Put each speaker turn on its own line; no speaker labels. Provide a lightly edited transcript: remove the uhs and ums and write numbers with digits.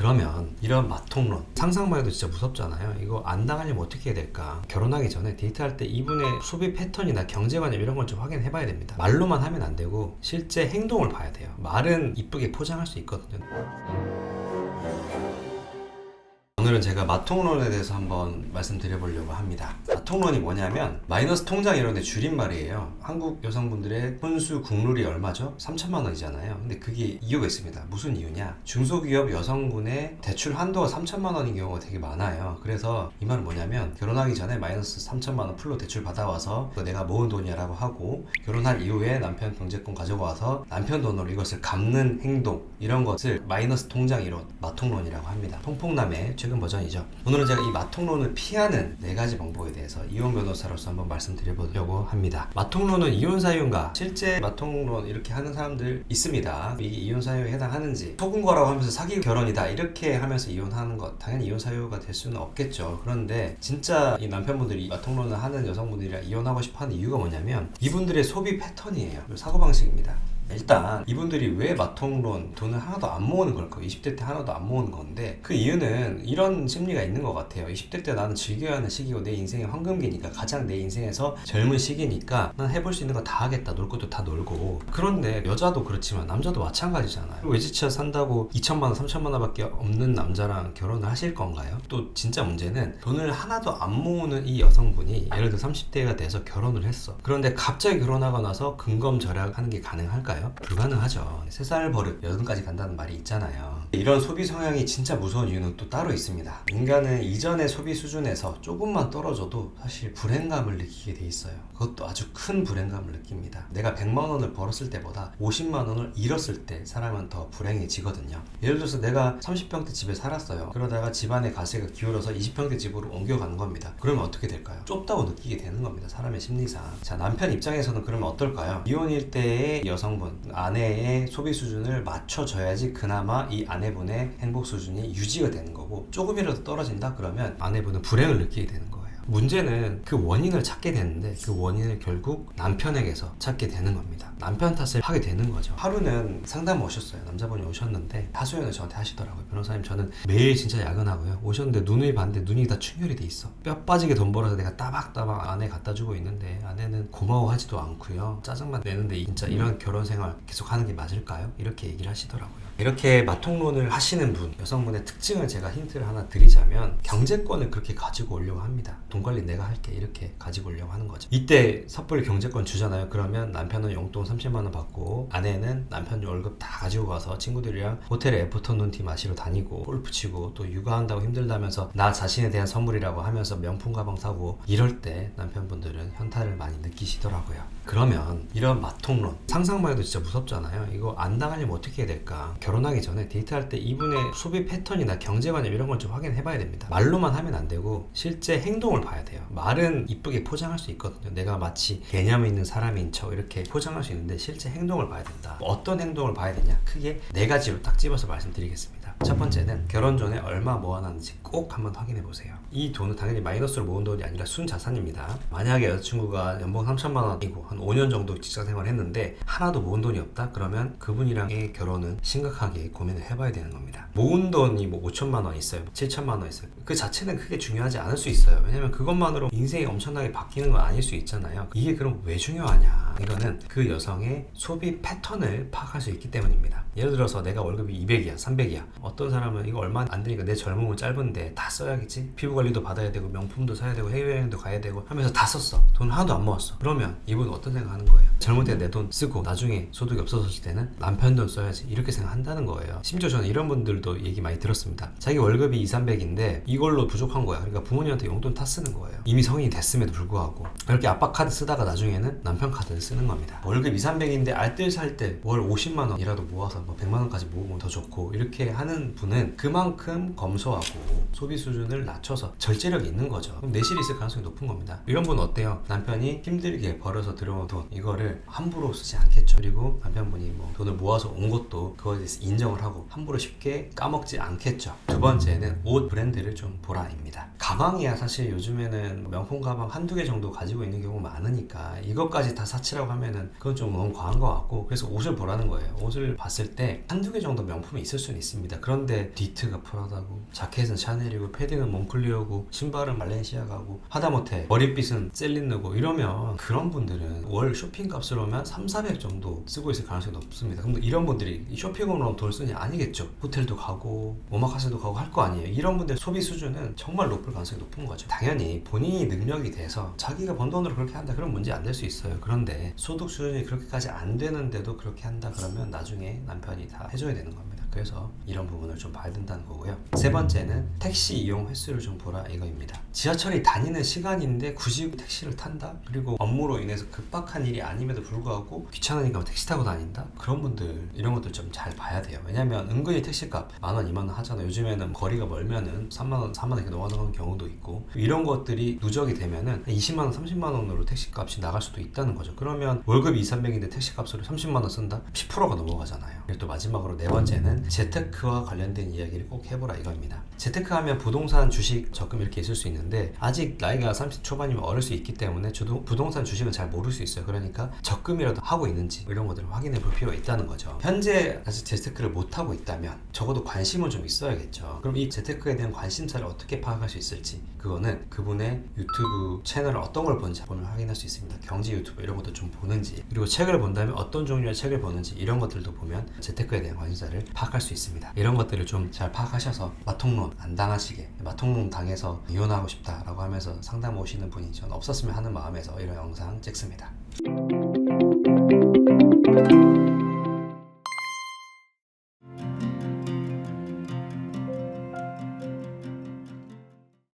그러면 이런 맛통론 상상만 해도 진짜 무섭잖아요. 이거 안 당하려면 어떻게 해야 될까? 결혼하기 전에 데이트할 때 이분의 소비 패턴이나 경제관념 이런 걸 좀 확인해 봐야 됩니다. 말로만 하면 안 되고 실제 행동을 봐야 돼요. 말은 이쁘게 포장할 수 있거든요. 오늘은 제가 맛통론에 대해서 한번 말씀드려보려고 합니다. 맛통론이 뭐냐면 마이너스 통장 이런 데 줄임말이에요. 한국 여성분들의 혼수 국룰이 얼마죠? 3천만 원이잖아요. 근데 그게 이유가 있습니다. 무슨 이유냐? 중소기업 여성분의 대출 한도가 3천만 원인 경우가 되게 많아요. 그래서 이 말은 뭐냐면 결혼하기 전에 마이너스 3천만 원 풀로 대출 받아와서 내가 모은 돈이라고 하고 결혼할 이후에 남편 경제권 가져와서 남편 돈으로 이것을 갚는 행동, 이런 것을 마이너스 통장 이론, 맛통론이라고 합니다. 통폭남의 최근 버전이죠. 오늘은 제가 이 맛통론을 피하는 4가지 방법에 대해서 이혼 변호사로서 한번 말씀드려보려고 합니다. 맛통론은 이혼 사유인가? 실제 맛통론 이렇게 하는 사람들 있습니다. 이게 이혼 사유에 해당하는지, 속은 거라고 하면서 사기 결혼이다 이렇게 하면서 이혼하는 것, 당연히 이혼 사유가 될 수는 없겠죠. 그런데 진짜 이 남편분들이 맛통론을 하는 여성분들이랑 이혼하고 싶어하는 이유가 뭐냐면 이분들의 소비 패턴이에요. 사고방식입니다. 일단 이분들이 왜 맛통론 돈을 하나도 안 모으는 걸까요? 20대 때 하나도 안 모으는 건데 그 이유는 이런 심리가 있는 것 같아요. 20대 때 나는 즐겨야 하는 시기고 내 인생의 황금기니까, 가장 내 인생에서 젊은 시기니까 난 해볼 수 있는 거 다 하겠다, 놀 것도 다 놀고. 그런데 여자도 그렇지만 남자도 마찬가지잖아요. 외제차 산다고 2천만 원 3천만 원 밖에 없는 남자랑 결혼을 하실 건가요? 또 진짜 문제는 돈을 하나도 안 모으는 이 여성분이 예를 들어 30대가 돼서 결혼을 했어. 그런데 갑자기 결혼하고 나서 근검절약하는 게 가능할까요? 불가능하죠. 3살 버릇 80까지 간다는 말이 있잖아요. 이런 소비 성향이 진짜 무서운 이유는 또 따로 있습니다. 인간은 이전의 소비 수준에서 조금만 떨어져도 사실 불행감을 느끼게 돼 있어요. 그것도 아주 큰 불행감을 느낍니다. 내가 100만 원을 벌었을 때보다 50만 원을 잃었을 때 사람은 더 불행해지거든요. 예를 들어서 내가 30평대 집에 살았어요. 그러다가 집안의 가세가 기울어서 20평대 집으로 옮겨가는 겁니다. 그러면 어떻게 될까요? 좁다고 느끼게 되는 겁니다. 사람의 심리상. 자, 남편 입장에서는 그러면 어떨까요? 이혼일 때의 여성분, 아내의 소비 수준을 맞춰줘야지 그나마 이 아내분의 행복 수준이 유지가 되는 거고, 조금이라도 떨어진다 그러면 아내분은 불행을 느끼게 되는 거예요. 문제는 그 원인을 찾게 되는데 그 원인을 결국 남편에게서 찾게 되는 겁니다. 남편 탓을 하게 되는 거죠. 하루는 상담 오셨어요. 남자분이 오셨는데 하소연을 저한테 하시더라고요. 변호사님, 저는 매일 진짜 야근하고요. 오셨는데 눈이 봤는데 눈이 다 충혈이 돼 있어. 뼈 빠지게 돈 벌어서 내가 따박따박 아내 갖다 주고 있는데 아내는 고마워하지도 않고요. 짜증만 내는데 진짜 이런 결혼 생활 계속 하는 게 맞을까요? 이렇게 얘기를 하시더라고요. 이렇게 맛통론을 하시는 분, 여성분의 특징을 제가 힌트를 하나 드리자면 경제권을 그렇게 가지고 오려고 합니다. 돈 관리 내가 할게, 이렇게 가지고 오려고 하는 거죠. 이때 섣불리 경제권 주잖아요. 그러면 남편은 용돈 30만 원 받고 아내는 남편 월급 다 가지고 가서 친구들이랑 호텔에 애프터 눈티 마시러 다니고 골프 치고 또 육아한다고 힘들다면서 나 자신에 대한 선물이라고 하면서 명품 가방 사고, 이럴 때 남편분들은 현타를 많이 느끼시더라고요. 그러면 이런 맛통론 상상만 해도 진짜 무섭잖아요. 이거 안 당하려면 어떻게 해야 될까? 결혼하기 전에 데이트할 때 이분의 소비 패턴이나 경제관념 이런 걸 좀 확인해 봐야 됩니다. 말로만 하면 안 되고 실제 행동을 봐야 돼요. 말은 이쁘게 포장할 수 있거든요. 내가 마치 개념 있는 사람인 척 이렇게 포장할 수 있는데 실제 행동을 봐야 된다. 어떤 행동을 봐야 되냐? 크게 4가지로 딱 집어서 말씀드리겠습니다. 첫 번째는 결혼 전에 얼마 모아놨는지 꼭 한번 확인해 보세요. 이 돈은 당연히 마이너스로 모은 돈이 아니라 순자산입니다. 만약에 여자친구가 연봉 3천만 원이고 한 5년 정도 직장 생활을 했는데 하나도 모은 돈이 없다? 그러면 그분이랑의 결혼은 심각하게 고민을 해봐야 되는 겁니다. 모은 돈이 뭐 5천만 원 있어요, 7천만 원 있어요. 그 자체는 크게 중요하지 않을 수 있어요. 왜냐면 그것만으로 인생이 엄청나게 바뀌는 건 아닐 수 있잖아요. 이게 그럼 왜 중요하냐? 이거는 그 여성의 소비 패턴을 파악할 수 있기 때문입니다. 예를 들어서 내가 월급이 200이야 300이야 어떤 사람은 이거 얼마 안 되니까 내 젊음은 짧은데 다 써야겠지, 피부 관리도 받아야 되고 명품도 사야 되고 해외여행도 가야 되고 하면서 다 썼어. 돈 하나도 안 모았어. 그러면 이분은 어떤 생각하는 거예요? 젊을 때 내 돈 쓰고 나중에 소득이 없어졌을 때는 남편 돈 써야지, 이렇게 생각한다는 거예요. 심지어 저는 이런 분들도 얘기 많이 들었습니다. 자기 월급이 2, 300인데 이걸로 부족한 거야. 그러니까 부모님한테 용돈 타 쓰는 거예요. 이미 성인이 됐음에도 불구하고 그렇게 아빠 카드 쓰다가 나중에는 남편 카드를 쓰는 겁니다. 월급 2, 300인데 알뜰 살 때 월 50만 원이라도 모아서 뭐 100만 원까지 모으면 더 좋고, 이렇게 하는 분은 그만큼 검소하고 소비 수준을 낮춰서 절제력이 있는 거죠. 그럼 내실이 있을 가능성이 높은 겁니다. 이런 분은 어때요? 남편이 힘들게 벌어서 들어온 돈, 이거를 함부로 쓰지 않겠죠. 그리고 남편분이 뭐 돈을 모아서 온 것도 그거에 대해서 인정을 하고 함부로 쉽게 까먹지 않겠죠. 두 번째는 옷 브랜드를 좀 보라입니다. 가방이야 사실 요즘에는 명품 가방 한두 개 정도 가지고 있는 경우가 많으니까 이것까지 다 사치라고 하면은 그건 좀 너무 과한 것 같고, 그래서 옷을 보라는 거예요. 옷을 봤을 때 한두 개 정도 명품이 있을 수는 있습니다. 그런데 니트가 프라다고, 자켓은 샤넬이고, 패딩은 몽클리어고, 신발은 말렌시아가고, 하다못해 머리빗은 셀린느고 이러면 그런 분들은 월 쇼핑값으로면 3,400 정도 쓰고 있을 가능성이 높습니다. 그럼 이런 분들이 쇼핑으로 돈을 쓰냐? 아니겠죠. 호텔도 가고 오마카세도 가고 할 거 아니에요. 이런 분들 소비 수준은 정말 높을 가능성이 높은 거죠. 당연히 본인이 능력이 돼서 자기가 번 돈으로 그렇게 한다 그런 문제 안 될 수 있어요. 그런데 소득 수준이 그렇게까지 안 되는데도 그렇게 한다 그러면 나중에 남편이 다 해줘야 되는 겁니다. 그래서 이런 부분을 좀 봐야 된다는 거고요. 세 번째는 택시 이용 횟수를 좀 보라 이거입니다. 지하철이 다니는 시간인데 굳이 택시를 탄다? 그리고 업무로 인해서 급박한 일이 아님에도 불구하고 귀찮으니까 택시 타고 다닌다? 그런 분들 이런 것들 좀 잘 봐야 돼요. 왜냐면 은근히 택시값 10,000원, 20,000원 하잖아요. 요즘에는 거리가 멀면은 30,000원, 40,000원 이렇게 넘어가는 경우도 있고, 이런 것들이 누적이 되면은 20만원, 30만원으로 택시값이 나갈 수도 있다는 거죠. 그러면 월급이 2,300인데 택시값으로 30만원 쓴다? 10%가 넘어가잖아요. 그리고 또 마지막으로 네 번째는 재테크와 관련된 이야기를 꼭 해보라 이겁니다. 재테크 하면 부동산, 주식, 적금 이렇게 있을 수 있는데 아직 나이가 30 초반이면 어릴 수 있기 때문에 저도 부동산, 주식은 잘 모를 수 있어요. 그러니까 적금이라도 하고 있는지 이런 것들을 확인해 볼 필요가 있다는 거죠. 현재 아직 재테크를 못 하고 있다면 적어도 관심은 좀 있어야겠죠. 그럼 이 재테크에 대한 관심사를 어떻게 파악할 수 있을지, 그거는 그분의 유튜브 채널을 어떤 걸 보는지 보면 확인할 수 있습니다. 경제 유튜브 이런 것도 좀 보는지, 그리고 책을 본다면 어떤 종류의 책을 보는지 이런 것들도 보면 재테크에 대한 관심사를 파악할 수 있습니다. 이런 것들을 좀 잘 파악하셔서 마통론 안 당하시게, 마통론 당해서 이혼하고 싶다라고 하면서 상담 오시는 분이 전 없었으면 하는 마음에서 이런 영상 찍습니다.